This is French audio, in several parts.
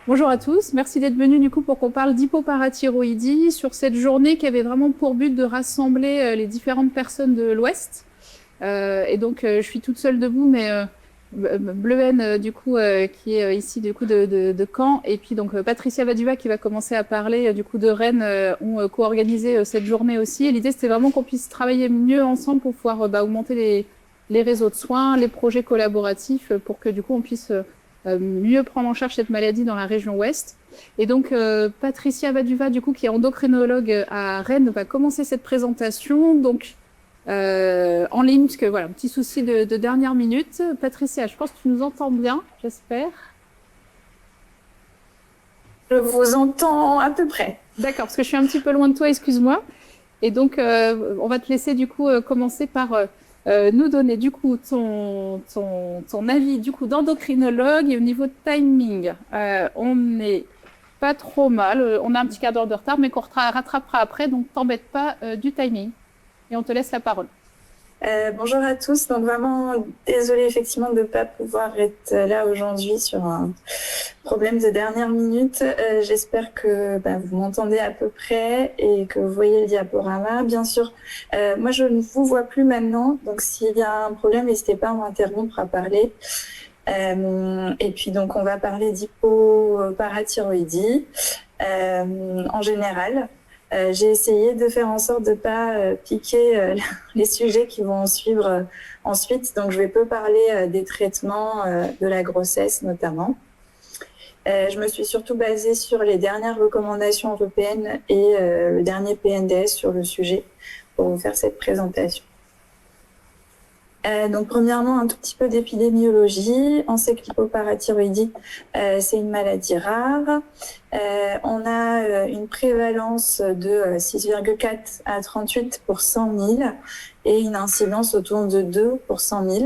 Bonjour à tous, merci d'être venus du coup pour qu'on parle d'hypoparathyroïdie sur cette journée qui avait vraiment pour but de rassembler les différentes personnes de l'Ouest. Je suis toute seule debout, mais Bleuen du coup qui est ici du coup de Caen, et puis donc Patricia Vaduva qui va commencer à parler du coup de Rennes ont co-organisé cette journée aussi. Et l'idée c'était vraiment qu'on puisse travailler mieux ensemble pour pouvoir augmenter les réseaux de soins, les projets collaboratifs pour que du coup on puisse mieux prendre en charge cette maladie dans la région ouest. Et donc, Patricia Vaduva, du coup, qui est endocrinologue à Rennes, va commencer cette présentation. Donc, en ligne, parce que voilà, un petit souci de dernière minute. Patricia, je pense que tu nous entends bien, j'espère. Je vous entends à peu près. D'accord, parce que je suis un petit peu loin de toi, excuse-moi. Et donc, on va te laisser du coup commencer par nous donner du coup ton avis du coup d'endocrinologue et au niveau de timing. On n'est pas trop mal, on a un petit quart d'heure de retard, mais qu'on rattrapera après, donc t'embête pas du timing. Et on te laisse la parole. Bonjour à tous. Donc vraiment désolée effectivement de ne pas pouvoir être là aujourd'hui sur un problème de dernière minute. J'espère que vous m'entendez à peu près et que vous voyez le diaporama. Bien sûr, moi je ne vous vois plus maintenant, donc s'il y a un problème, n'hésitez pas à m'interrompre à parler. Et puis donc on va parler d'hypoparathyroïdie en général. J'ai essayé de faire en sorte de ne pas piquer les sujets qui vont en suivre ensuite. Donc, je vais peu parler des traitements de la grossesse notamment. Je me suis surtout basée sur les dernières recommandations européennes et le dernier PNDS sur le sujet pour vous faire cette présentation. Donc, premièrement, un tout petit peu d'épidémiologie. On sait que l'hypoparathyroïdie, c'est une maladie rare. On a une prévalence de 6,4 à 38 pour 100 000 et une incidence autour de 2 pour 100 000.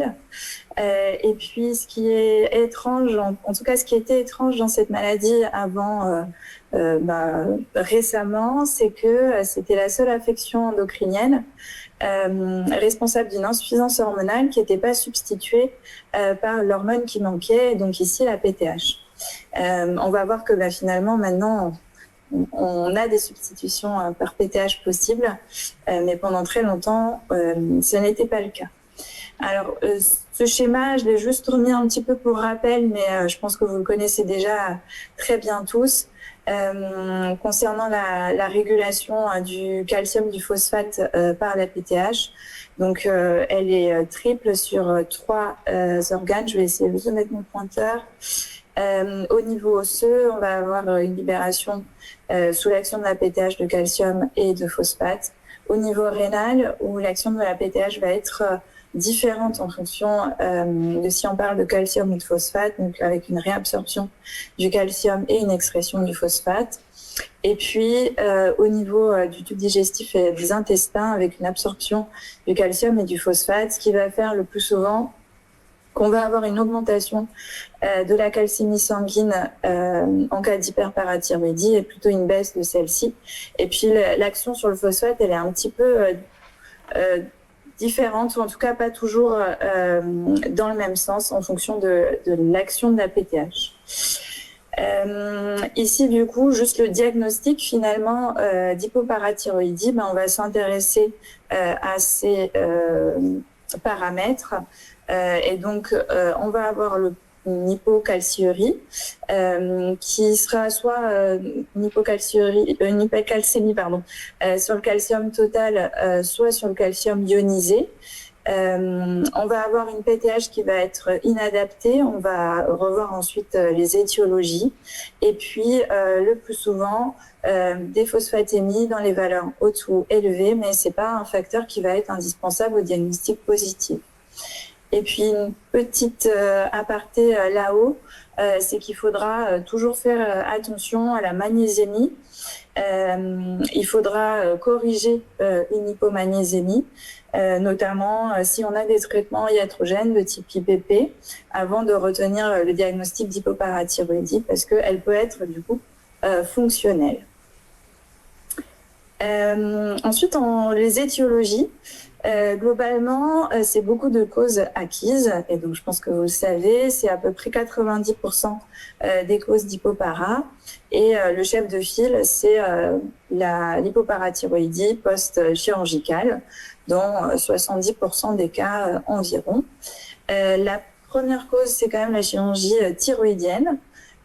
Et puis, ce qui est étrange, en tout cas, ce qui était étrange dans cette maladie avant récemment, c'est que c'était la seule affection endocrinienne responsable d'une insuffisance hormonale qui n'était pas substituée par l'hormone qui manquait, donc ici la PTH. On va voir que finalement maintenant on a des substitutions par PTH possibles, mais pendant très longtemps ce n'était pas le cas. Alors ce schéma, je l'ai juste remis un petit peu pour rappel, mais je pense que vous le connaissez déjà très bien tous. Concernant la régulation du calcium du phosphate par la PTH. Donc, elle est triple sur 3 organes. Je vais essayer de mettre mon pointeur. Au niveau osseux, on va avoir une libération sous l'action de la PTH de calcium et de phosphate. Au niveau rénal, où l'action de la PTH va être différentes en fonction de si on parle de calcium ou de phosphate, donc avec une réabsorption du calcium et une excrétion du phosphate. Et puis, au niveau du tube digestif et des intestins, avec une absorption du calcium et du phosphate, ce qui va faire le plus souvent qu'on va avoir une augmentation de la calcémie sanguine en cas d'hyperparathyroïdie et plutôt une baisse de celle-ci. Et puis, l'action sur le phosphate, elle est un petit peu différentes, ou en tout cas pas toujours dans le même sens en fonction de l'action de la PTH. Ici, du coup, juste le diagnostic finalement d'hypoparathyroïdie, on va s'intéresser à ces paramètres. Et donc, on va avoir une hypocalciurie qui sera soit une hypocalcémie sur le calcium total, soit sur le calcium ionisé. On va avoir une PTH qui va être inadaptée. On va revoir ensuite les étiologies. Et puis, le plus souvent, des phosphatémies dans les valeurs hautes ou élevées, mais ce n'est pas un facteur qui va être indispensable au diagnostic positif. Et puis, une petite aparté là-haut, c'est qu'il faudra toujours faire attention à la magnésémie. Il faudra corriger une hypomagnésémie, notamment si on a des traitements iatrogènes de type IPP, avant de retenir le diagnostic d'hypoparathyroïdie, parce qu'elle peut être du coup fonctionnelle. Ensuite, les étiologies. Globalement, c'est beaucoup de causes acquises, et donc je pense que vous le savez, c'est à peu près 90% des causes d'hypopara, et le chef de file, c'est l'hypoparathyroïdie post-chirurgicale, dans 70% des cas environ. La première cause, c'est quand même la chirurgie thyroïdienne,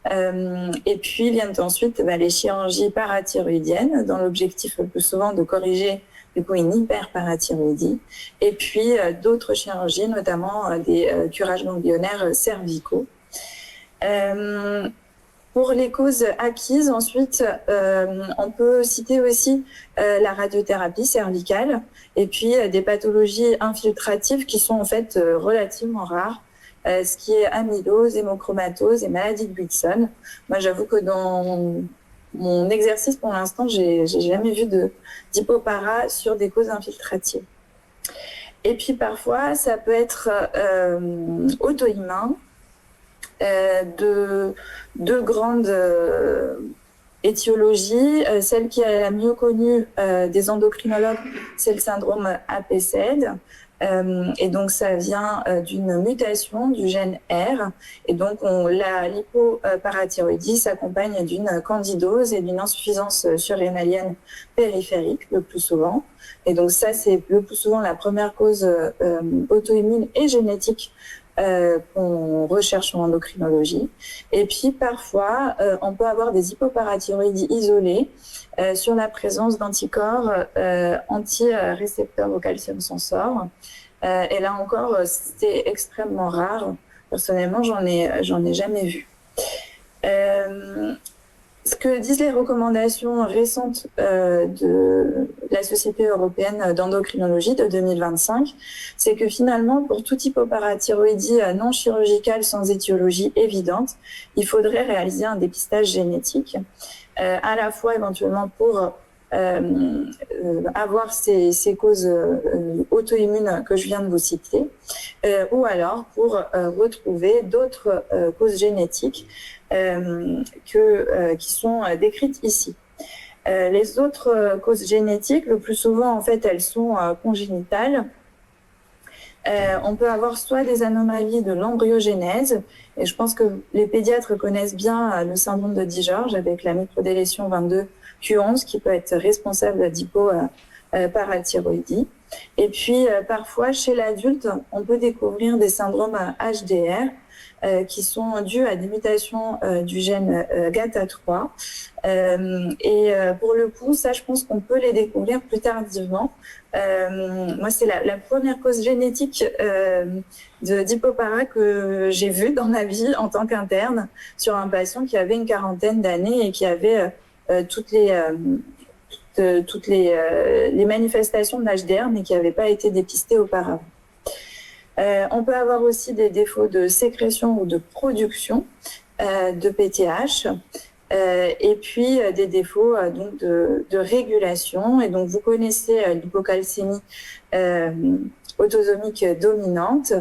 et puis viennent ensuite les chirurgies parathyroïdiennes, dans l'objectif le plus souvent de corriger du coup une hyperparathyroïdie, et puis d'autres chirurgies, notamment des curages ganglionnaires cervicaux. Pour les causes acquises, ensuite, on peut citer aussi la radiothérapie cervicale, et puis des pathologies infiltratives qui sont en fait relativement rares, ce qui est amylose, hémochromatose et maladie de Wilson. Moi, j'avoue que dans mon exercice, pour l'instant, j'ai jamais vu d'hypopara sur des causes infiltratives. Et puis parfois, ça peut être auto-immun, de grandes étiologies. Celle qui est la mieux connue des endocrinologues, c'est le syndrome APCED. Et donc ça vient d'une mutation du gène R, et donc l'hypoparathyroïdie s'accompagne d'une candidose et d'une insuffisance surrénalienne périphérique le plus souvent, et donc ça c'est le plus souvent la première cause auto-immune et génétique qu'on recherche en endocrinologie. Et puis parfois on peut avoir des hypoparathyroïdies isolées sur la présence d'anticorps anti-récepteurs au calcium sensor. Et là encore, c'est extrêmement rare. Personnellement, j'en ai jamais vu. Ce que disent les recommandations récentes de la Société européenne d'endocrinologie de 2025, c'est que finalement, pour toute hypoparathyroïdie non chirurgicale sans étiologie évidente, il faudrait réaliser un dépistage génétique, à la fois éventuellement pour avoir ces causes auto-immunes que je viens de vous citer, ou alors pour retrouver d'autres causes génétiques qui sont décrites ici. Les autres causes génétiques, le plus souvent, en fait, elles sont congénitales. On peut avoir soit des anomalies de l'embryogenèse, et je pense que les pédiatres connaissent bien le syndrome de Di-George avec la microdélétion 22q11 qui peut être responsable d'hypoparathyroïdie. Et puis parfois chez l'adulte, on peut découvrir des syndromes HDR qui sont dus à des mutations du gène GATA3. Et pour le coup, ça, je pense qu'on peut les découvrir plus tardivement. Moi, c'est la première cause génétique d'hypopara que j'ai vue dans ma vie en tant qu'interne sur un patient qui avait une quarantaine d'années et qui avait toutes les manifestations de l'HDR, mais qui n'avaient pas été dépistées auparavant. On peut avoir aussi des défauts de sécrétion ou de production de PTH, et puis des défauts donc de régulation. Et donc vous connaissez l'hypocalcémie autosomique dominante,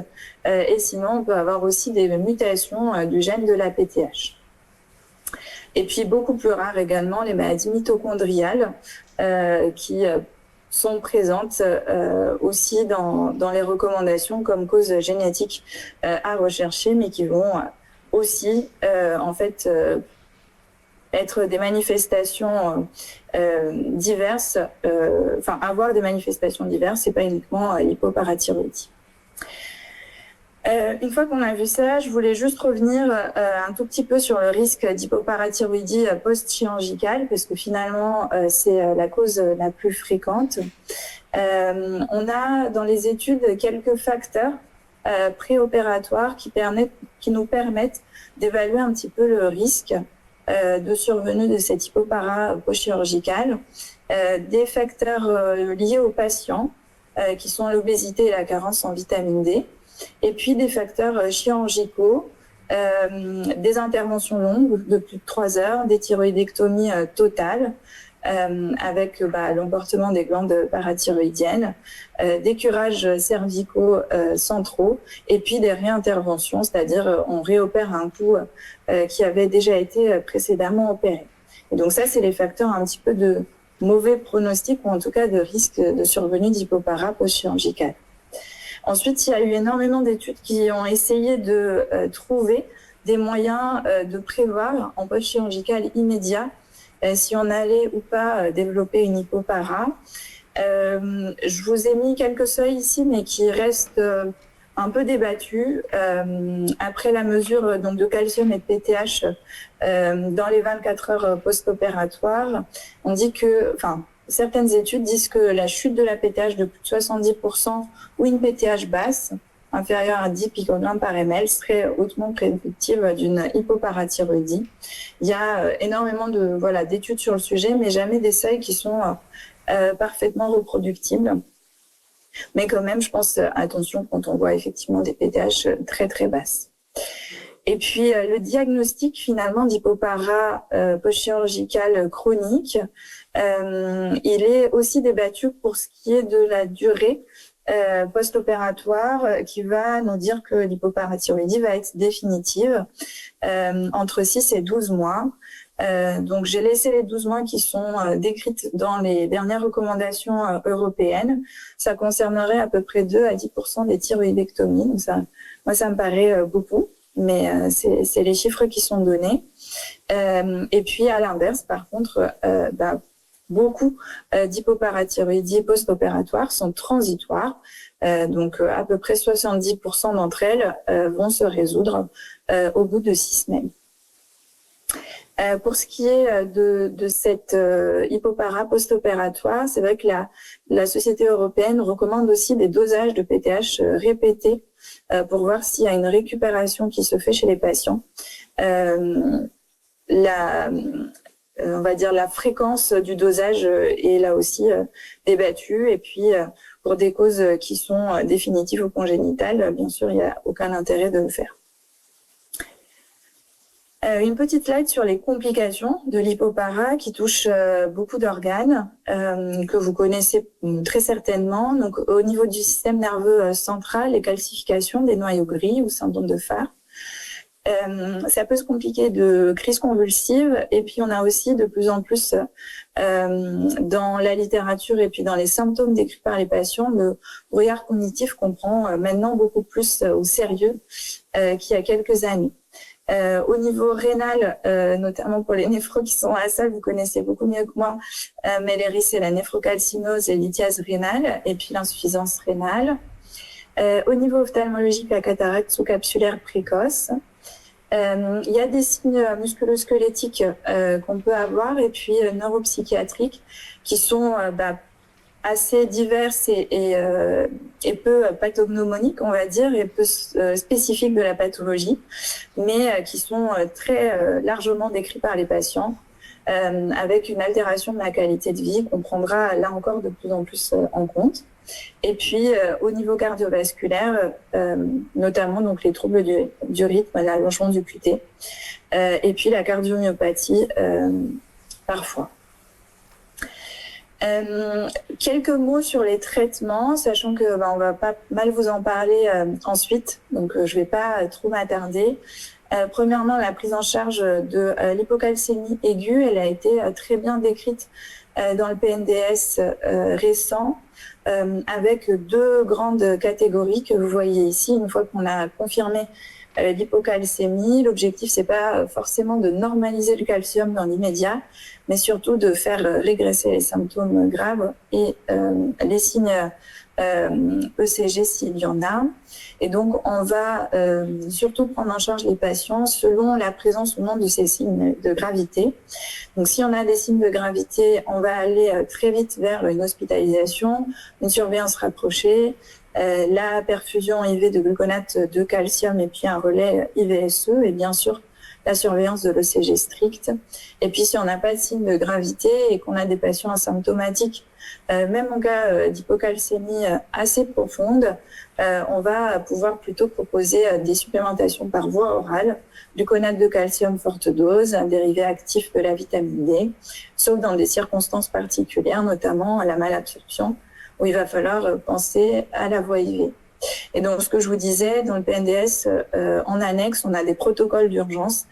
et sinon on peut avoir aussi des mutations du gène de la PTH. Et puis beaucoup plus rare également les maladies mitochondriales qui sont présentes aussi dans les recommandations comme cause génétique à rechercher, mais qui vont aussi en fait être des manifestations diverses, enfin avoir des manifestations diverses et pas uniquement l'hypoparathyroïdie. Une fois qu'on a vu ça, je voulais juste revenir un tout petit peu sur le risque d'hypoparathyroïdie post-chirurgicale, parce que finalement, c'est la cause la plus fréquente. On a dans les études quelques facteurs préopératoires qui nous permettent d'évaluer un petit peu le risque de survenue de cette hypopara post-chirurgicale. Des facteurs liés aux patients, qui sont l'obésité et la carence en vitamine D. Et puis des facteurs chirurgicaux, des interventions longues de plus de 3 heures, des thyroïdectomies totales avec l'emportement des glandes parathyroïdiennes, des curages cervicaux centraux, et puis des réinterventions, c'est-à-dire on réopère un coup qui avait déjà été précédemment opéré. Et donc ça, c'est les facteurs un petit peu de mauvais pronostic ou en tout cas de risque de survenue d'hypopara post-chirurgicale. Ensuite, il y a eu énormément d'études qui ont essayé de trouver des moyens de prévoir en post-chirurgical immédiat si on allait ou pas développer une hypopara. Je vous ai mis quelques seuils ici, mais qui restent un peu débattus. Après la mesure donc, de calcium et de PTH dans les 24 heures post-opératoires, on dit que, certaines études disent que la chute de la PTH de plus de 70% ou une PTH basse, inférieure à 10 picogrammes par ml, serait hautement prédictive d'une hypoparathyroïdie. Il y a énormément d'études sur le sujet, mais jamais des seuils qui sont parfaitement reproductibles. Mais quand même, je pense, attention quand on voit effectivement des PTH très très basses. Et puis, le diagnostic finalement d'hypopara post-chirurgicale chronique, il est aussi débattu pour ce qui est de la durée post-opératoire qui va nous dire que l'hypoparathyroïdie va être définitive entre 6 et 12 mois. Donc, j'ai laissé les 12 mois qui sont décrites dans les dernières recommandations européennes. Ça concernerait à peu près 2 à 10% des thyroïdectomies. Donc moi, ça me paraît beaucoup, mais c'est les chiffres qui sont donnés. Et puis, à l'inverse, par contre, beaucoup d'hypoparathyroïdies post-opératoires sont transitoires. Donc, à peu près 70% d'entre elles vont se résoudre au bout de 6 semaines. Pour ce qui est de cette hypopara post-opératoire, c'est vrai que la Société européenne recommande aussi des dosages de PTH répétés pour voir s'il y a une récupération qui se fait chez les patients. On va dire la fréquence du dosage est là aussi débattue. Et puis, pour des causes qui sont définitives ou congénitales, bien sûr, il n'y a aucun intérêt de le faire. Une petite slide sur les complications de l'hypopara qui touchent beaucoup d'organes que vous connaissez très certainement. Donc, au niveau du système nerveux central, les calcifications des noyaux gris ou syndrome de Farr. Ça peut se compliquer de crises convulsives et puis on a aussi de plus en plus dans la littérature et puis dans les symptômes décrits par les patients, le brouillard cognitif qu'on prend maintenant beaucoup plus au sérieux qu'il y a quelques années. Au niveau rénal, notamment pour les néphros qui sont à la salle, vous connaissez beaucoup mieux que moi, mais c'est la néphrocalcinose et l'ithiase rénale, et puis l'insuffisance rénale. Au niveau ophtalmologique, la cataracte sous-capsulaire précoce. Il y a des signes musculo-squelettiques qu'on peut avoir, et puis neuropsychiatriques qui sont assez diverses et peu pathognomoniques, on va dire, et peu spécifiques de la pathologie, mais qui sont très largement décrits par les patients, avec une altération de la qualité de vie qu'on prendra là encore de plus en plus en compte. Et puis, au niveau cardiovasculaire, notamment donc les troubles du rythme, l'allongement du QT, et puis la cardiomyopathie parfois. Quelques mots sur les traitements, sachant que on va pas mal vous en parler ensuite, donc je vais pas trop m'attarder. Premièrement, la prise en charge de l'hypocalcémie aiguë, elle a été très bien décrite dans le PNDS récent, avec deux grandes catégories que vous voyez ici. Une fois qu'on a confirmé l'hypocalcémie, l'objectif c'est pas forcément de normaliser le calcium dans l'immédiat, mais surtout de faire régresser les symptômes graves et les signes ECG s'il y en a. Et donc on va surtout prendre en charge les patients selon la présence ou non de ces signes de gravité. Donc si on a des signes de gravité, on va aller très vite vers une hospitalisation, une surveillance rapprochée, la perfusion IV de gluconate de calcium et puis un relais IVSE et bien sûr la surveillance de l'ECG strict. Et puis si on n'a pas de signe de gravité et qu'on a des patients asymptomatiques, même en cas d'hypocalcémie assez profonde, on va pouvoir plutôt proposer des supplémentations par voie orale, gluconate de calcium forte dose, un dérivé actif de la vitamine D, sauf dans des circonstances particulières, notamment la malabsorption, où il va falloir penser à la voie IV. Et donc, ce que je vous disais, dans le PNDS, en annexe, on a des protocoles d'urgence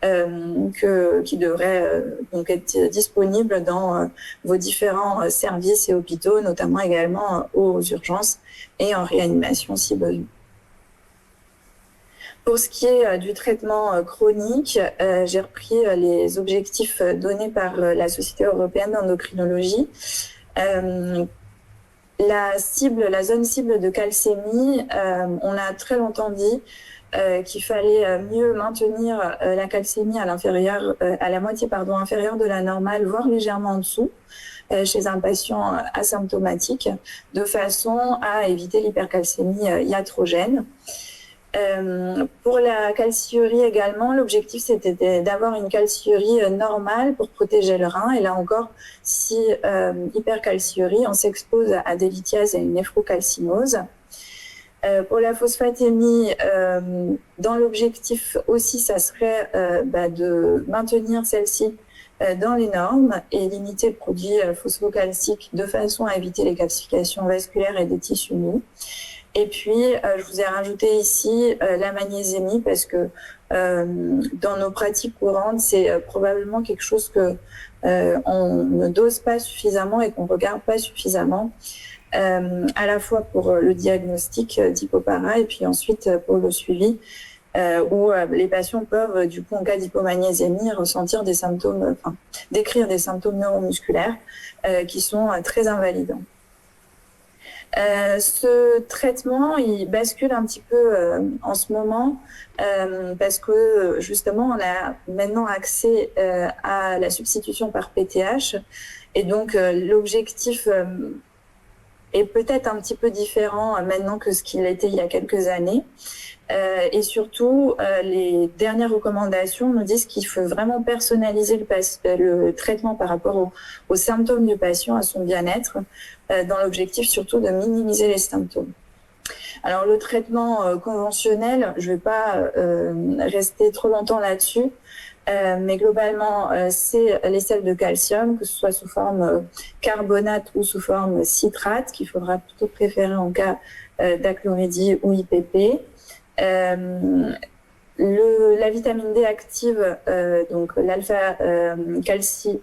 qui devraient donc être disponibles dans vos différents services et hôpitaux, notamment également aux urgences et en réanimation si besoin. Pour ce qui est du traitement chronique, j'ai repris les objectifs donnés par la Société européenne d'endocrinologie. La zone cible de calcémie, on a très longtemps dit qu'il fallait mieux maintenir la calcémie à la moitié inférieure de la normale, voire légèrement en dessous, chez un patient asymptomatique, de façon à éviter l'hypercalcémie iatrogène. Pour la calciurie également, l'objectif c'était d'avoir une calciurie normale pour protéger le rein. Et là encore, si hypercalciurie, on s'expose à des lithiases et à une néphrocalcinose. Pour la phosphatémie, dans l'objectif aussi, ça serait de maintenir celle-ci dans les normes et limiter le produit phosphocalcique de façon à éviter les calcifications vasculaires et des tissus mous. Et puis, je vous ai rajouté ici la magnésémie parce que dans nos pratiques courantes, c'est probablement quelque chose que on ne dose pas suffisamment et qu'on regarde pas suffisamment, à la fois pour le diagnostic d'hypopara et puis ensuite pour le suivi, où les patients peuvent, du coup, en cas d'hypomagnésémie, ressentir des symptômes, décrire des symptômes neuromusculaires qui sont très invalidants. Ce traitement, il bascule un petit peu en ce moment parce que justement, on a maintenant accès à la substitution par PTH et donc l'objectif est peut-être un petit peu différent maintenant que ce qu'il était il y a quelques années. Et surtout, les dernières recommandations nous disent qu'il faut vraiment personnaliser le traitement par rapport aux symptômes du patient, à son bien-être, dans l'objectif surtout de minimiser les symptômes. Alors le traitement conventionnel, je ne vais pas rester trop longtemps là-dessus, mais globalement, c'est les sels de calcium, que ce soit sous forme carbonate ou sous forme citrate, qu'il faudra plutôt préférer en cas d'achlorhydrie ou IPP. La vitamine D active, donc l'alpha-calcidiol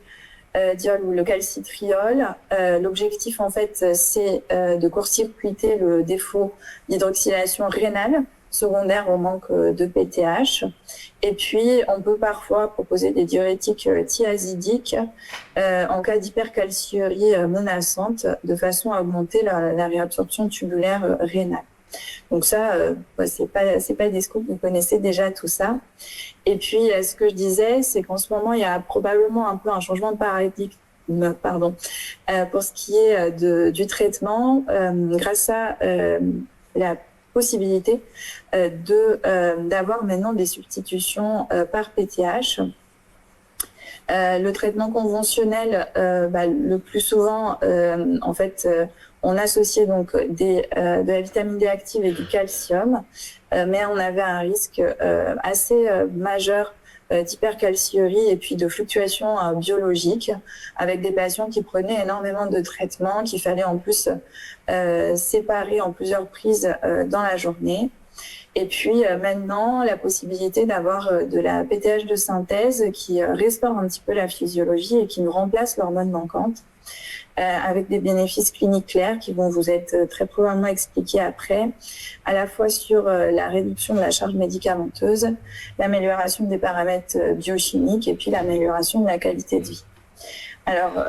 ou le calcitriol. L'objectif, en fait, c'est de court-circuiter le défaut d'hydroxylation rénale secondaire au manque de PTH. Et puis, on peut parfois proposer des diurétiques thiazidiques en cas d'hypercalciurie menaçante, de façon à augmenter la réabsorption tubulaire rénale. Donc ça, c'est pas des scoops, vous connaissez déjà tout ça. Et puis, ce que je disais, c'est qu'en ce moment, il y a probablement un peu un changement de paradigme, pour ce qui est du traitement, grâce à la possibilité d'avoir maintenant des substitutions par PTH. Le traitement conventionnel, le plus souvent, en fait, on associait donc de la vitamine D active et du calcium, mais on avait un risque assez majeur d'hypercalciurie et puis de fluctuations biologiques avec des patients qui prenaient énormément de traitements, qu'il fallait en plus séparer en plusieurs prises dans la journée. Et puis maintenant, la possibilité d'avoir de la PTH de synthèse qui restaure un petit peu la physiologie et qui nous remplace l'hormone manquante, avec des bénéfices cliniques clairs qui vont vous être très probablement expliqués après, à la fois sur la réduction de la charge médicamenteuse, l'amélioration des paramètres biochimiques et puis l'amélioration de la qualité de vie. Alors,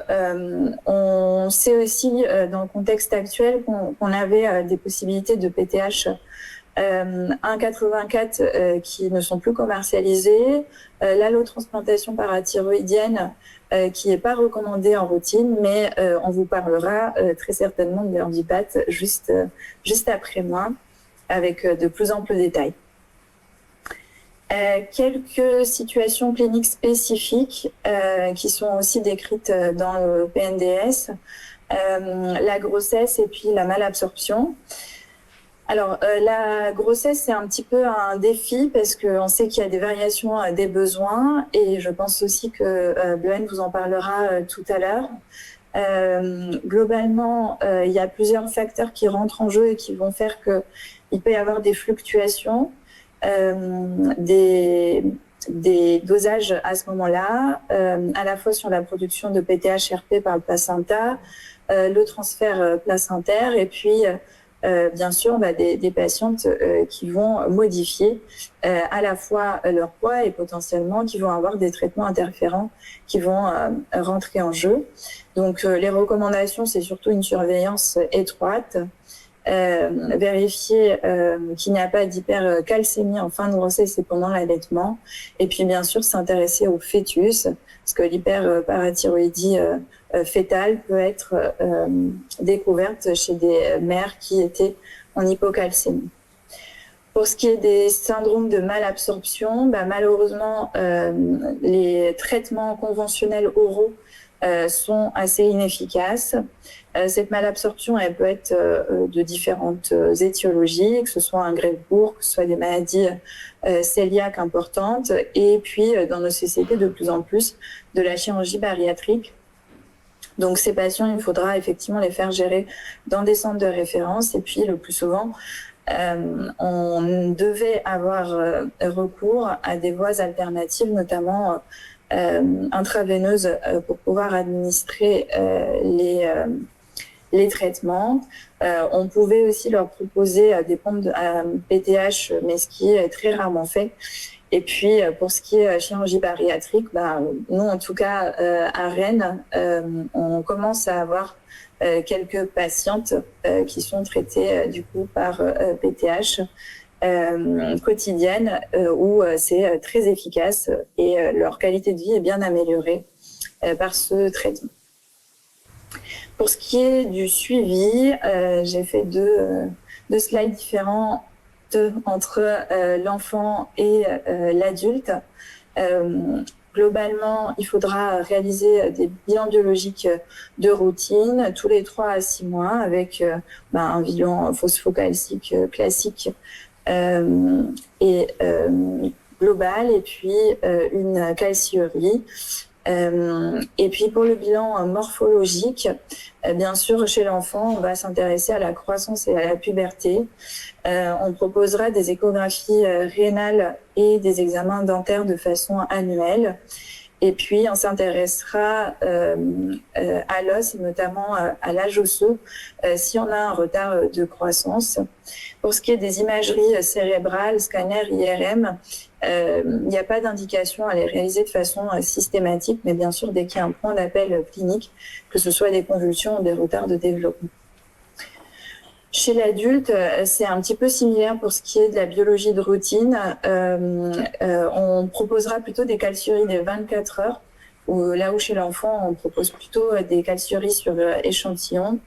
on sait aussi dans le contexte actuel qu'on avait des possibilités de PTH 1,84 qui ne sont plus commercialisées, l'allotransplantation parathyroïdienne qui n'est pas recommandée en routine, mais on vous parlera très certainement de l'Ordipat juste après moi, avec de plus amples détails. Quelques situations cliniques spécifiques qui sont aussi décrites dans le PNDS, la grossesse et puis la malabsorption. Alors, la grossesse, c'est un petit peu un défi parce qu'on sait qu'il y a des variations des besoins et je pense aussi que Bleuen vous en parlera tout à l'heure. Globalement, il y a plusieurs facteurs qui rentrent en jeu et qui vont faire qu'il peut y avoir des fluctuations, des dosages à ce moment-là, à la fois sur la production de PTH-RP par le placenta, le transfert placentaire et puis bien sûr des patientes qui vont modifier à la fois leur poids et potentiellement qui vont avoir des traitements interférents qui vont rentrer en jeu. Donc les recommandations, c'est surtout une surveillance étroite, vérifier qu'il n'y a pas d'hypercalcémie en fin de grossesse et pendant l'allaitement, et puis bien sûr s'intéresser au fœtus, parce que l'hyperparathyroïdie fétale peut être découverte chez des mères qui étaient en hypocalcémie. Pour ce qui est des syndromes de malabsorption, malheureusement, les traitements conventionnels oraux sont assez inefficaces. Cette malabsorption, elle peut être de différentes étiologies, que ce soit un greffe-bourg, que ce soit des maladies cœliaques importantes, et puis dans nos sociétés de plus en plus de la chirurgie bariatrique. Donc ces patients, il faudra effectivement les faire gérer dans des centres de référence, et puis le plus souvent, on devait avoir recours à des voies alternatives, notamment intraveineuses, pour pouvoir administrer les traitements. On pouvait aussi leur proposer des pompes à PTH, mais ce qui est très rarement fait. Et puis, pour ce qui est chirurgie bariatrique, nous, en tout cas, à Rennes, on commence à avoir quelques patientes qui sont traitées du coup par PTH quotidienne, où c'est très efficace et leur qualité de vie est bien améliorée par ce traitement. Pour ce qui est du suivi, j'ai fait deux slides différents entre l'enfant et l'adulte. Globalement, il faudra réaliser des bilans biologiques de routine tous les 3 à 6 mois avec un bilan phosphocalcique classique et global, et puis une calciurie. Et puis pour le bilan morphologique, bien sûr chez l'enfant, on va s'intéresser à la croissance et à la puberté. On proposera des échographies rénales et des examens dentaires de façon annuelle. Et puis on s'intéressera à l'os et notamment à l'âge osseux si on a un retard de croissance. Pour ce qui est des imageries cérébrales, scanner, IRM, il n'y a pas d'indication à les réaliser de façon systématique, mais bien sûr dès qu'il y a un point d'appel clinique, que ce soit des convulsions ou des retards de développement. Chez l'adulte, c'est un petit peu similaire pour ce qui est de la biologie de routine. On proposera plutôt des calciuries de 24 heures, là où chez l'enfant, on propose plutôt des calciuries sur échantillon.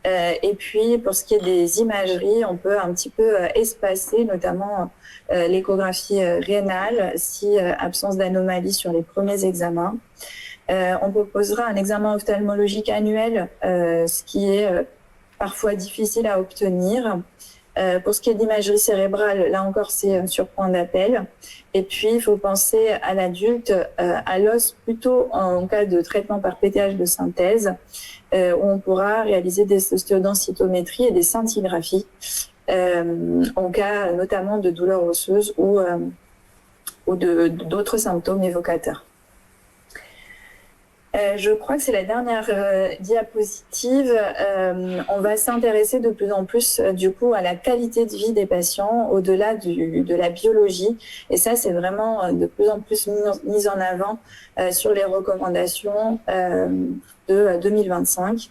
Et puis, pour ce qui est des imageries, on peut un petit peu espacer, notamment l'échographie rénale, si absence d'anomalie sur les premiers examens. On proposera un examen ophtalmologique annuel, ce qui est parfois difficile à obtenir. Pour ce qui est d'imagerie cérébrale, là encore, c'est sur point d'appel. Et puis, il faut penser à l'adulte, à l'os, plutôt en cas de traitement par PTH de synthèse, où on pourra réaliser des ostéodensitométries et des scintigraphies, en cas notamment de douleurs osseuses ou d'autres symptômes évocateurs. Je crois que c'est la dernière diapositive. On va s'intéresser de plus en plus du coup à la qualité de vie des patients au-delà de la biologie. Et ça, c'est vraiment de plus en plus mis en avant sur les recommandations de 2025.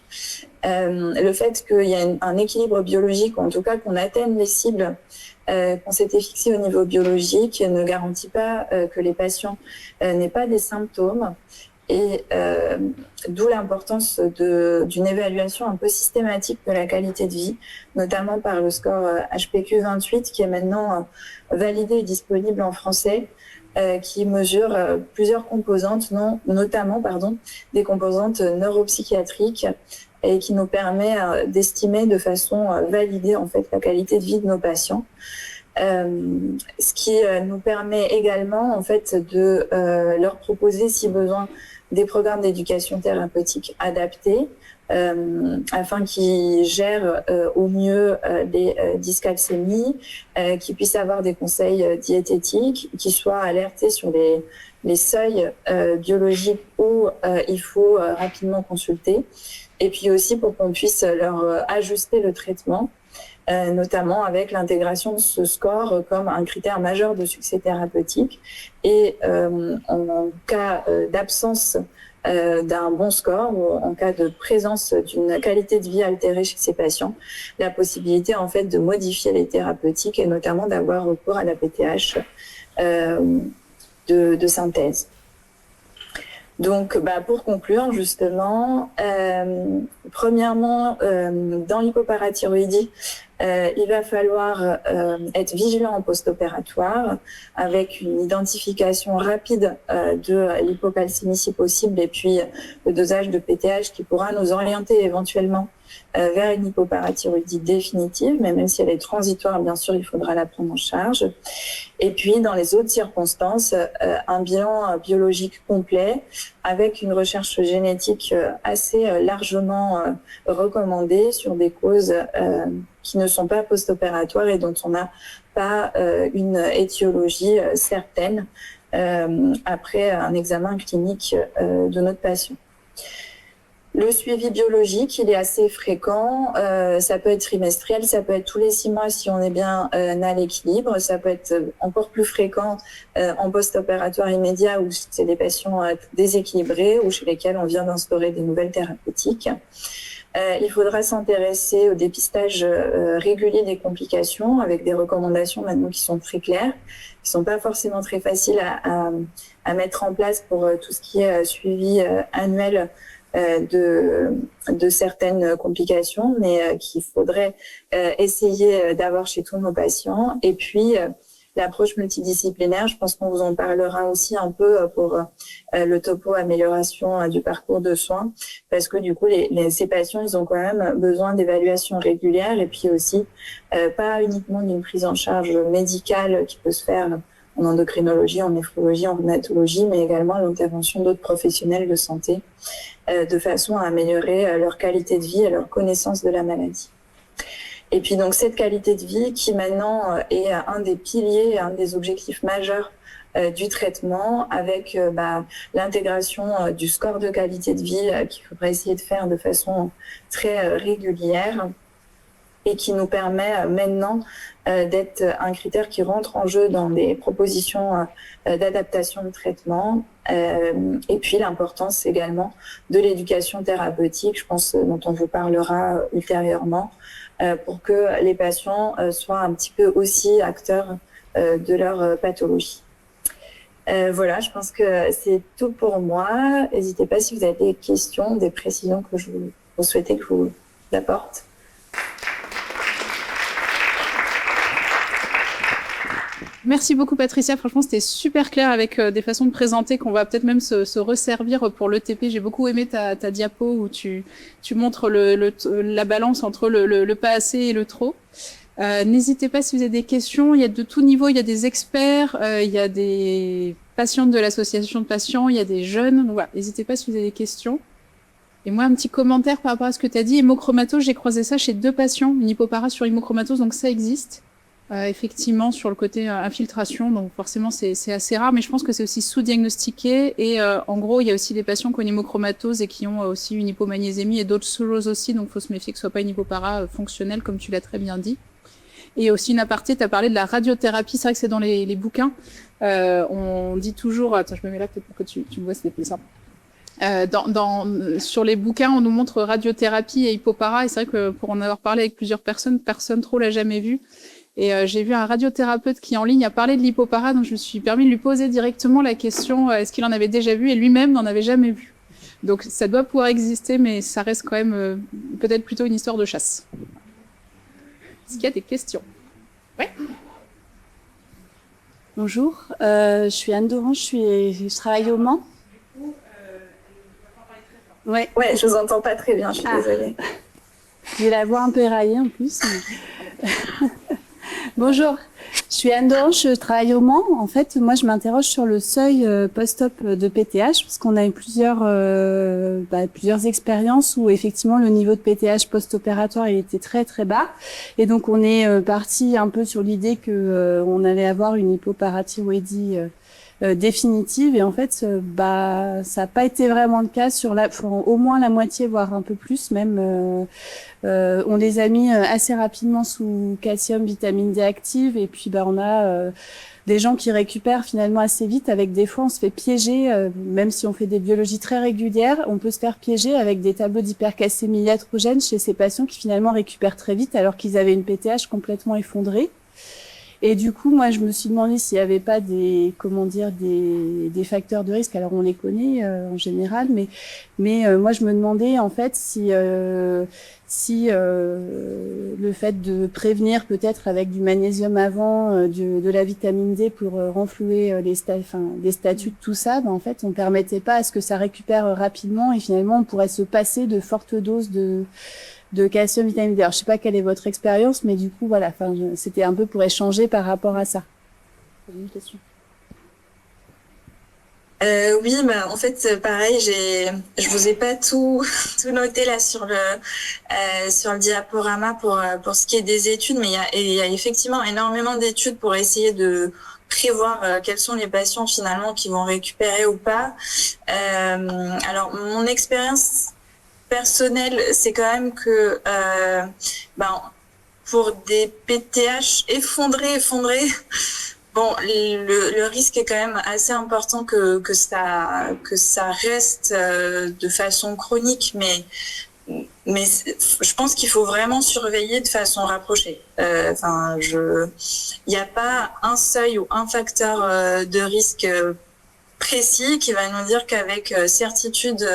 Le fait qu'il y ait un équilibre biologique, ou en tout cas qu'on atteigne les cibles qu'on s'était fixées au niveau biologique, ne garantit pas que les patients n'aient pas des symptômes. Et d'où l'importance d'une évaluation un peu systématique de la qualité de vie, notamment par le score HPQ 28, qui est maintenant validé et disponible en français, qui mesure plusieurs composantes, notamment des composantes neuropsychiatriques, et qui nous permet d'estimer de façon validée en fait la qualité de vie de nos patients. Ce qui nous permet également en fait de leur proposer, si besoin, des programmes d'éducation thérapeutique adaptés afin qu'ils gèrent au mieux les dyscalcémies, qu'ils puissent avoir des conseils diététiques, qu'ils soient alertés sur les seuils biologiques où il faut rapidement consulter, et puis aussi pour qu'on puisse leur ajuster le traitement, notamment avec l'intégration de ce score comme un critère majeur de succès thérapeutique. Et en cas d'absence d'un bon score ou en cas de présence d'une qualité de vie altérée chez ces patients, la possibilité en fait de modifier les thérapeutiques et notamment d'avoir recours à la PTH de synthèse. Donc, pour conclure, justement, premièrement, dans l'hypoparathyroïdie, il va falloir être vigilant en post-opératoire avec une identification rapide de l'hypocalcémie si possible et puis le dosage de PTH qui pourra nous orienter éventuellement vers une hypoparathyroïdie définitive, mais même si elle est transitoire, bien sûr, il faudra la prendre en charge. Et puis, dans les autres circonstances, un bilan biologique complet avec une recherche génétique assez largement recommandée sur des causes qui ne sont pas post-opératoires et dont on n'a pas une étiologie certaine après un examen clinique de notre patient. Le suivi biologique, il est assez fréquent. Ça peut être trimestriel, ça peut être tous les 6 mois si on est bien à l'équilibre. Ça peut être encore plus fréquent en post-opératoire immédiat où c'est des patients déséquilibrés ou chez lesquels on vient d'instaurer des nouvelles thérapeutiques. Il faudra s'intéresser au dépistage régulier des complications avec des recommandations maintenant qui sont très claires, qui sont pas forcément très faciles à mettre en place pour tout ce qui est suivi annuel de certaines complications, mais qu'il faudrait essayer d'avoir chez tous nos patients. Et puis, l'approche multidisciplinaire, je pense qu'on vous en parlera aussi un peu pour le topo amélioration du parcours de soins, parce que du coup, ces patients, ils ont quand même besoin d'évaluation régulière et puis aussi pas uniquement d'une prise en charge médicale qui peut se faire en endocrinologie, en néphrologie, en rhumatologie, mais également l'intervention d'autres professionnels de santé de façon à améliorer leur qualité de vie et leur connaissance de la maladie. Et puis donc cette qualité de vie qui maintenant est un des piliers, un des objectifs majeurs du traitement avec l'intégration du score de qualité de vie qu'il faudrait essayer de faire de façon très régulière et qui nous permet maintenant d'être un critère qui rentre en jeu dans des propositions d'adaptation de traitement. Et puis l'importance également de l'éducation thérapeutique, je pense, dont on vous parlera ultérieurement, pour que les patients soient un petit peu aussi acteurs de leur pathologie. Voilà, je pense que c'est tout pour moi. N'hésitez pas si vous avez des questions, des précisions que vous souhaitez que je vous apporte. Merci beaucoup Patricia, franchement c'était super clair avec des façons de présenter qu'on va peut-être même se resservir pour l'ETP. J'ai beaucoup aimé ta diapo où tu montres la balance entre le pas assez et le trop. N'hésitez pas si vous avez des questions, il y a de tout niveau, il y a des experts, il y a des patientes de l'association de patients, il y a des jeunes, donc voilà, n'hésitez pas si vous avez des questions. Et moi un petit commentaire par rapport à ce que tu as dit, hémochromatose, j'ai croisé ça chez 2 patients, une hypopara sur hémochromatose, donc ça existe. Effectivement sur le côté infiltration, donc forcément c'est assez rare, mais je pense que c'est aussi sous-diagnostiqué et en gros il y a aussi des patients qui ont une hémochromatose et qui ont aussi une hypomagnésémie et d'autres choses aussi, donc faut se méfier que ce soit pas une hypopara fonctionnelle comme tu l'as très bien dit. Et aussi une aparté, tu as parlé de la radiothérapie, c'est vrai que c'est dans les bouquins, on dit toujours, attends je me mets là peut-être pour que tu me vois, c'est plus simple. Sur les bouquins, on nous montre radiothérapie et hypopara, et c'est vrai que pour en avoir parlé avec plusieurs personnes, personne trop l'a jamais vu. Et j'ai vu un radiothérapeute qui en ligne a parlé de l'hypopara, donc je me suis permis de lui poser directement la question est-ce qu'il en avait déjà vu, et lui-même n'en avait jamais vu. Donc ça doit pouvoir exister, mais ça reste quand même peut-être plutôt une histoire de chasse. Est-ce qu'il y a des questions? Oui. Bonjour, je suis Anne Doran, je travaille au Mans. Ouais, je vous entends pas très bien, je suis désolée. J'ai la voix un peu éraillée en plus. Bonjour, Je suis Anne Dorange, je travaille au Mans. En fait, moi, je m'interroge sur le seuil post-op de PTH, parce qu'on a eu plusieurs expériences où effectivement le niveau de PTH post-opératoire il était très très bas, et donc on est parti un peu sur l'idée que on allait avoir une hypoparathyroïdie définitive, et en fait, ça n'a pas été vraiment le cas sur au moins la moitié, voire un peu plus même. On les a mis assez rapidement sous calcium, vitamine D active, et puis on a des gens qui récupèrent finalement assez vite. Avec des fois, on se fait piéger, même si on fait des biologies très régulières, on peut se faire piéger avec des tableaux d'hypercalcémie iatrogène chez ces patients qui finalement récupèrent très vite alors qu'ils avaient une PTH complètement effondrée. Et du coup, moi, je me suis demandé s'il n'y avait pas des facteurs de risque. Alors, on les connaît en général, mais moi, je me demandais en fait si le fait de prévenir peut-être avec du magnésium avant, de la vitamine D pour renflouer les statuts de tout ça, en fait, on permettait pas à ce que ça récupère rapidement, et finalement, on pourrait se passer de fortes doses de calcium, vitamine D. Alors, je sais pas quelle est votre expérience, mais du coup, voilà, c'était un peu pour échanger par rapport à ça. C'est une question. Oui, en fait, pareil, je vous ai pas tout noté là sur le diaporama pour ce qui est des études, mais il y a effectivement énormément d'études pour essayer de prévoir quels sont les patients finalement qui vont récupérer ou pas. Alors, mon expérience personnelle, c'est quand même que pour des PTH effondrés, bon, le risque est quand même assez important que ça reste de façon chronique, mais je pense qu'il faut vraiment surveiller de façon rapprochée. Il n'y a pas un seuil ou un facteur de risque précis qui va nous dire qu'avec certitude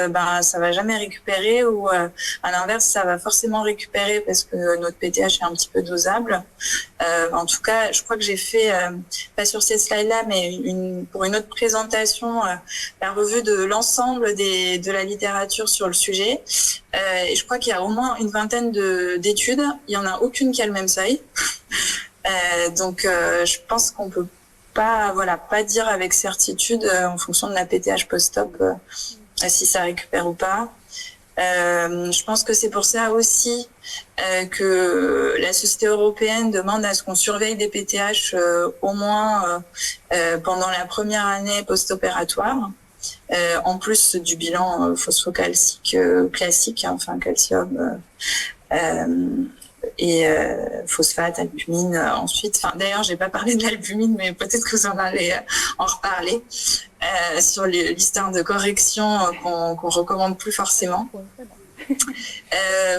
ça va jamais récupérer, ou à l'inverse ça va forcément récupérer parce que notre PTH est un petit peu dosable. En tout cas, je crois que j'ai fait pas sur ces slides là, mais pour une autre présentation, la revue de l'ensemble de la littérature sur le sujet, et je crois qu'il y a au moins une vingtaine d'études. Il y en a aucune qui a le même seuil. Donc je pense qu'on peut pas dire avec certitude en fonction de la PTH post-op si ça récupère ou pas. Je pense que c'est pour ça aussi que la Société européenne demande à ce qu'on surveille des PTH au moins pendant la première année post-opératoire, en plus du bilan phosphocalcique classique, calcium et phosphate, albumine ensuite. D'ailleurs, j'ai pas parlé de l'albumine, mais peut-être que vous en allez en reparler sur l'histoire de correction qu'on recommande plus forcément.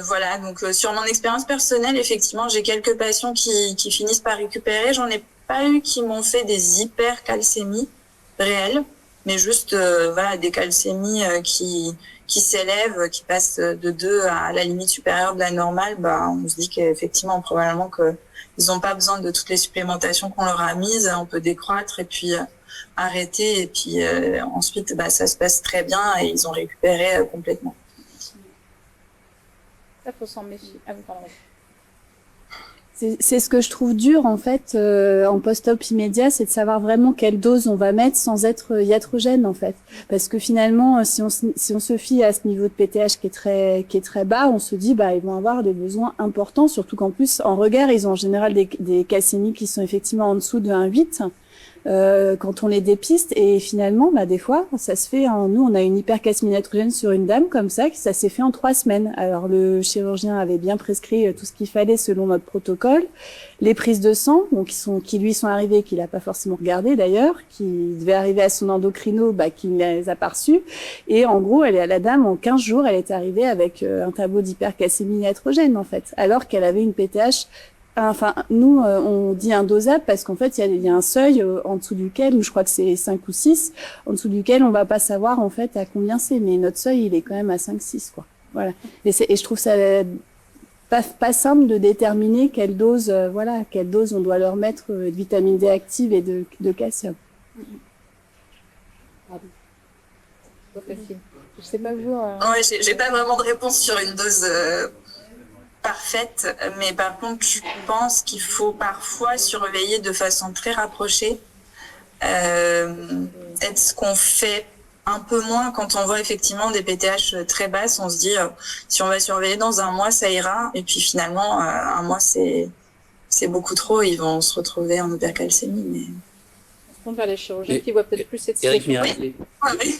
Voilà, donc sur mon expérience personnelle, effectivement, j'ai quelques patients qui finissent par récupérer. J'en ai pas eu qui m'ont fait des hypercalcémies réelles, mais juste des calcémies qui s'élèvent, qui passent de 2 à la limite supérieure de la normale. On se dit qu'effectivement, probablement qu'ils n'ont pas besoin de toutes les supplémentations qu'on leur a mises. On peut décroître et puis arrêter, et puis ensuite ça se passe très bien et ils ont récupéré complètement. Ça, faut s'en méfier. Ah, pardon. C'est ce que je trouve dur en fait en post-op immédiat, c'est de savoir vraiment quelle dose on va mettre sans être iatrogène en fait, parce que finalement si on se fie à ce niveau de PTH qui est très bas, on se dit ils vont avoir des besoins importants, surtout qu'en plus en regard ils ont en général des calcémies qui sont effectivement en dessous de 1,8 quand on les dépiste, et finalement des fois ça se fait nous on a une hypercalcémie iatrogène sur une dame comme ça s'est fait en 3 semaines. Alors le chirurgien avait bien prescrit tout ce qu'il fallait selon notre protocole, les prises de sang qui lui sont arrivées, qu'il a pas forcément regardé d'ailleurs, qui devaient arriver à son endocrino, qui ne les a pas reçues, et en gros la dame en 15 jours elle est arrivée avec un tableau d'hypercalcémie iatrogène en fait, alors qu'elle avait une PTH. Nous, on dit indosable parce qu'en fait, il y a un seuil en dessous duquel, ou je crois que c'est 5 ou 6, en dessous duquel on va pas savoir en fait à combien c'est, mais notre seuil, il est quand même à 5-6, quoi. Voilà. Et je trouve ça pas simple de déterminer quelle dose on doit leur mettre de vitamine D active et de calcium. Pardon. Pas facile. Je sais pas vous. Ouais, j'ai pas vraiment de réponse sur une dose parfaite, mais par contre, je pense qu'il faut parfois surveiller de façon très rapprochée. Peut-être ce qu'on fait un peu moins quand on voit effectivement des PTH très basses, on se dit si on va surveiller dans un mois, ça ira. Et puis finalement, un mois, c'est beaucoup trop. Ils vont se retrouver en hypercalcémie. Mais... On vers les chirurgiens qui voient peut-être plus cette Éric situation. Miraclé,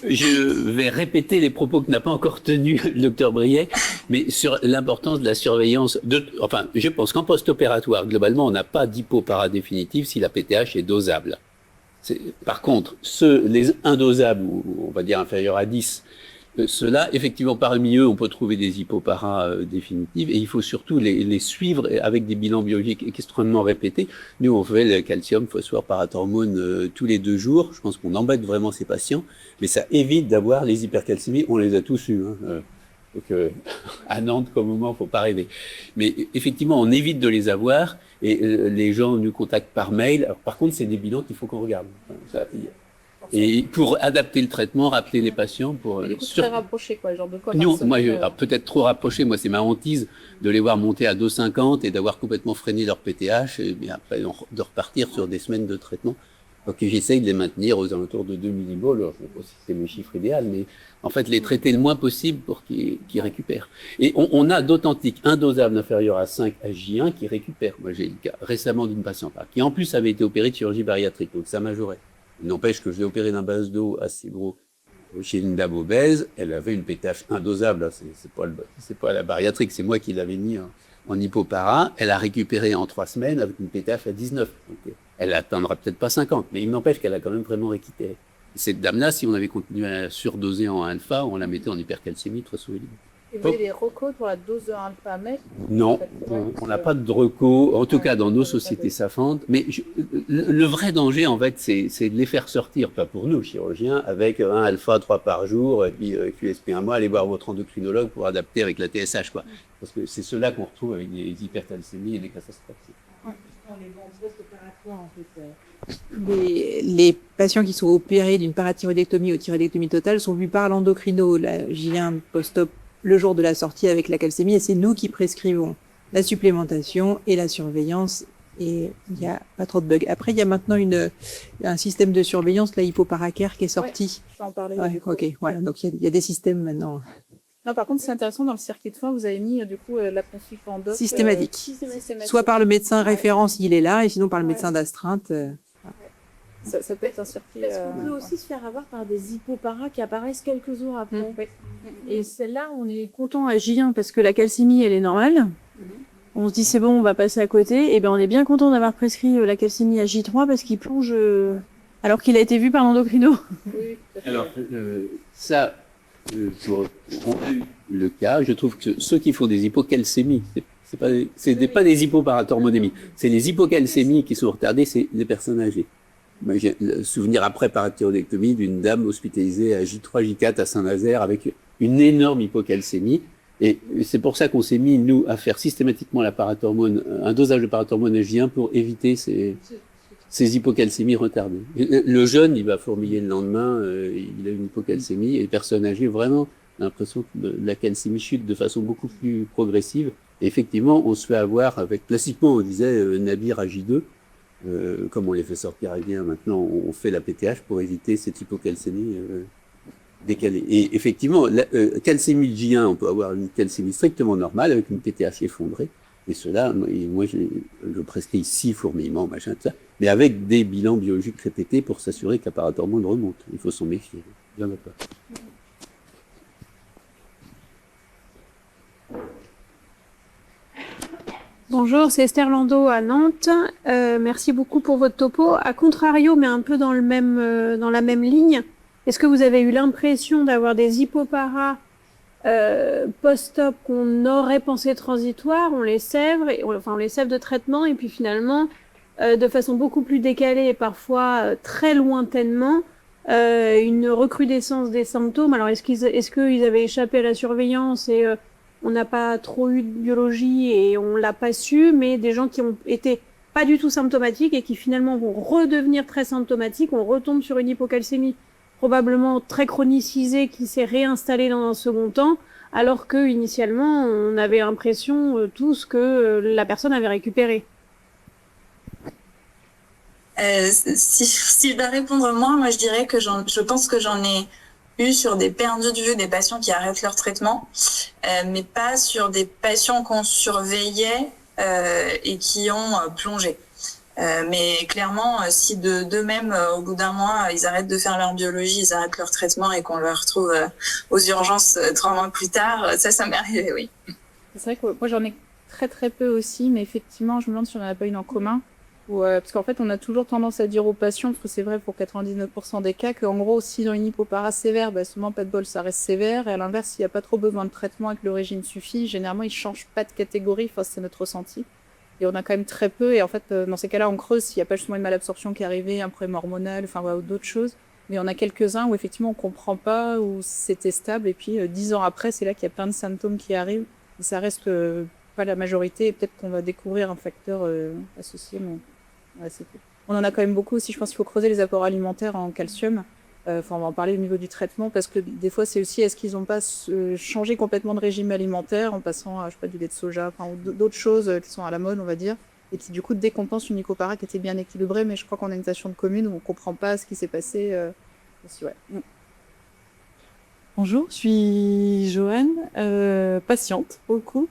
je vais répéter les propos que n'a pas encore tenus le docteur Briet, mais sur l'importance de la surveillance. Enfin, je pense qu'en post-opératoire, globalement, on n'a pas d'hypoparadéfinitive si la PTH est dosable. Par contre, les indosables, ou on va dire inférieurs à 10, ceux-là, effectivement, parmi eux, on peut trouver des hypoparas définitives, et il faut surtout les suivre avec des bilans biologiques extrêmement répétés. Nous, on fait le calcium, phosphore, parathormone tous les 2 jours. Je pense qu'on embête vraiment ces patients, mais ça évite d'avoir les hypercalcémies. On les a tous eus. Donc, à Nantes, comme moment, faut pas rêver. Mais effectivement, on évite de les avoir, et les gens nous contactent par mail. Alors, par contre, c'est des bilans qu'il faut qu'on regarde. Et pour adapter le traitement, rappeler les patients pour... Du coup, très rapproché, quoi, genre de quoi Nous, moi, peut-être trop rapproché. Moi, c'est ma hantise de les voir monter à 2,50 et d'avoir complètement freiné leur PTH, et bien après, de repartir sur des semaines de traitement. Donc, j'essaye de les maintenir aux alentours de 2 millimoles. Alors, je ne sais pas si c'est le chiffre idéal, mais en fait, les traiter le moins possible pour qu'ils récupèrent. Et on a d'authentiques indosables inférieurs à 5 J1 qui récupèrent. Moi, j'ai le cas récemment d'une patiente qui, en plus, avait été opérée de chirurgie bariatrique, donc ça majorait. Il n'empêche que je l'ai opéré d'un base d'eau assez gros chez une dame obèse. Elle avait une PTH indosable. C'est pas la bariatrique, c'est moi qui l'avais mis en hypopara. Elle a récupéré en 3 semaines avec une PTH à 19. Donc, elle atteindra peut-être pas 50, mais il n'empêche qu'elle a quand même vraiment récupéré. Cette dame-là, si on avait continué à surdoser en alpha, on la mettait en hypercalcémie très souvent. Et vous avez des recos pour la dose de alpha à mettre? Non, on n'a pas de reco, en tout cas dans nos sociétés savantes. Mais le vrai danger, en fait, c'est de les faire sortir, pas pour nous, chirurgiens, avec un alpha 3 par jour, et puis QSP un mois, allez voir votre endocrinologue pour adapter avec la TSH, quoi. Parce que c'est cela qu'on retrouve avec des hypercalcémies et des catastrophes. Les patients qui sont opérés d'une parathyroïdectomie ou thyroïdectomie totale sont vus par l'endocrino, la J1 post-op, le jour de la sortie avec la calcémie, et c'est nous qui prescrivons la supplémentation et la surveillance, et il n'y a pas trop de bugs. Après, il y a maintenant un système de surveillance, la hypoparacare, qui est sorti. Je vais en parler. Ouais, ok, voilà, donc il y a des systèmes maintenant. Non, par contre, c'est intéressant, dans le circuit de fin, vous avez mis, du coup, la consulte en doc. Systématique. Soit par le médecin référence, il est là, et sinon par le médecin d'astreinte. Ça peut être un circuit... Parce qu'on peut aussi se faire avoir par des hypoparas qui apparaissent quelques jours après. Et celle-là, on est content à J1 parce que la calcémie, elle est normale. On se dit c'est bon, on va passer à côté. Et ben on est bien content d'avoir prescrit la calcémie à J3 parce qu'il plonge alors qu'il a été vu par l'endocrino. Oui, alors, ça, on a eu le cas. Je trouve que ceux qui font des hypocalcémies, c'est pas des hypoparathormonémies, c'est les hypocalcémies qui sont retardées, c'est les personnes âgées. Moi, j'ai le souvenir après parathyroïdectomie d'une dame hospitalisée à J3, J4 à Saint-Nazaire avec une énorme hypocalcémie. Et c'est pour ça qu'on s'est mis, nous, à faire systématiquement un dosage de parathormone J1 pour éviter ces hypocalcémies retardées. Le jeune, il va fourmiller le lendemain, il a une hypocalcémie, et les personnes âgées, vraiment, l'impression que la calcémie chute de façon beaucoup plus progressive. Et effectivement, on se fait avoir avec, classiquement, on disait Nabir à J2. Comme on les fait sortir à bien maintenant, on fait la PTH pour éviter cette hypocalcémie décalée. Et effectivement, calcémie de J1, on peut avoir une calcémie strictement normale avec une PTH effondrée. Et cela, moi, je prescris 6 fourmillements, machin, tout ça, mais avec des bilans biologiques répétés pour s'assurer que la parathormone remonte. Il faut s'en méfier. Il n'y en a pas. Bonjour, c'est Esther Landau à Nantes. Merci beaucoup pour votre topo. À contrario, mais un peu dans la même ligne, est-ce que vous avez eu l'impression d'avoir des hypoparas post-op qu'on aurait pensé transitoires, on les sève de traitement, et puis finalement, de façon beaucoup plus décalée et parfois très lointainement, une recrudescence des symptômes. Alors est-ce qu'ils avaient échappé à la surveillance et on n'a pas trop eu de biologie et on l'a pas su, mais des gens qui ont été pas du tout symptomatiques et qui finalement vont redevenir très symptomatiques, on retombe sur une hypocalcémie probablement très chronicisée qui s'est réinstallée dans un second temps, alors que initialement on avait l'impression tous que la personne avait récupéré. Si je dois répondre moi je dirais que je pense que j'en ai eu sur des perdus de vue, des patients qui arrêtent leur traitement, mais pas sur des patients qu'on surveillait et qui ont plongé. Mais clairement, si d'eux-mêmes, au bout d'un mois, ils arrêtent de faire leur biologie, ils arrêtent leur traitement et qu'on leur retrouve aux urgences 3 mois plus tard, ça m'est arrivé, oui. C'est vrai que moi j'en ai très très peu aussi, mais effectivement, je me demande si on n'en a pas une en commun. Parce qu'en fait, on a toujours tendance à dire aux patients, parce que c'est vrai pour 99% des cas, qu'en gros, s'ils ont une hypopara sévère, seulement pas de bol, ça reste sévère. Et à l'inverse, s'il n'y a pas trop besoin de traitement et que le régime suffit, généralement, ils changent pas de catégorie. Enfin, c'est notre ressenti. Et on a quand même très peu. Et en fait, dans ces cas-là, on creuse s'il n'y a pas justement une malabsorption qui est arrivée, un problème hormonal, enfin, ou d'autres choses. Mais on a quelques-uns où effectivement, on comprend pas, où c'était stable. Et puis, 10 ans après, c'est là qu'il y a plein de symptômes qui arrivent. Et ça reste pas la majorité. Et peut-être qu'on va découvrir un facteur associé, mais... Ouais, c'est cool. On en a quand même beaucoup aussi. Je pense qu'il faut creuser les apports alimentaires en calcium. On va en parler au niveau du traitement parce que des fois, c'est aussi est-ce qu'ils n'ont pas changé complètement de régime alimentaire en passant à, je sais pas, du lait de soja, ou d'autres choses qui sont à la mode, on va dire, et qui du coup décompensent une hypopara qui était bien équilibrée. Mais je crois qu'on a une station de commune où on comprend pas ce qui s'est passé. Aussi, ouais. Bonjour, je suis Joanne, patiente pour le coup,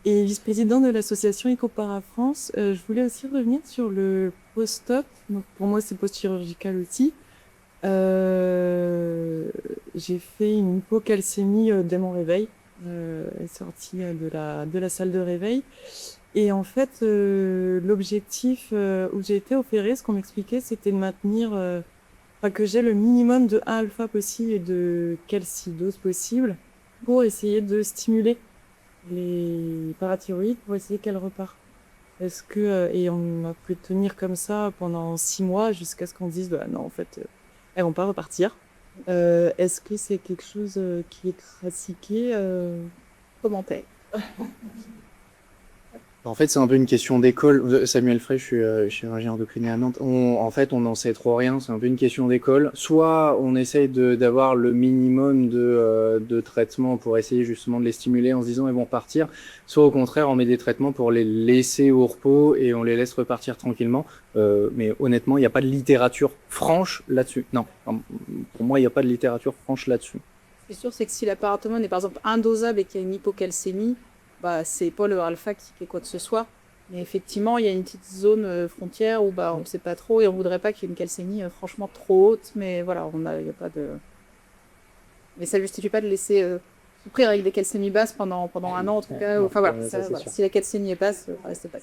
et vice-présidente de l'association Hypopara France. Je voulais aussi revenir sur le post-op. Donc pour moi, c'est post-chirurgical aussi. J'ai fait une hypocalcémie dès mon réveil, sortie de la salle de réveil. Et en fait, l'objectif où j'ai été opérée, ce qu'on m'expliquait, c'était de maintenir, que j'ai le minimum de 1 alpha possible et de calcidose possible pour essayer de stimuler les parathyroïdes pour essayer qu'elles repartent. Et on m'a pu tenir comme ça pendant 6 mois jusqu'à ce qu'on dise, non, en fait, elles vont pas repartir. Est-ce que c'est quelque chose qui est pratiqué Commentaire. En fait, c'est un peu une question d'école. Samuel Frey, je suis chirurgien endocrinien à Nantes. En fait, on n'en sait trop rien. C'est un peu une question d'école. Soit on essaye d'avoir le minimum de traitements pour essayer justement de les stimuler en se disant elles vont partir. Soit au contraire, on met des traitements pour les laisser au repos et on les laisse repartir tranquillement. Mais honnêtement, il n'y a pas de littérature franche là-dessus. Non, pour moi, il n'y a pas de littérature franche là-dessus. Ce qui est sûr, c'est que si la parathormone est par exemple indosable et qu'il y a une hypocalcémie, c'est pas le alpha qui fait quoi que ce soit. Mais effectivement, il y a une petite zone frontière où on ne sait pas trop et on voudrait pas qu'il y ait une calcémie franchement trop haute. Mais voilà, il n'y a pas de... Mais ça ne justifie pas de laisser souffrir avec des calcémies basses pendant 1 an en tout cas. Enfin voilà, si la calcémie est basse, restez pas.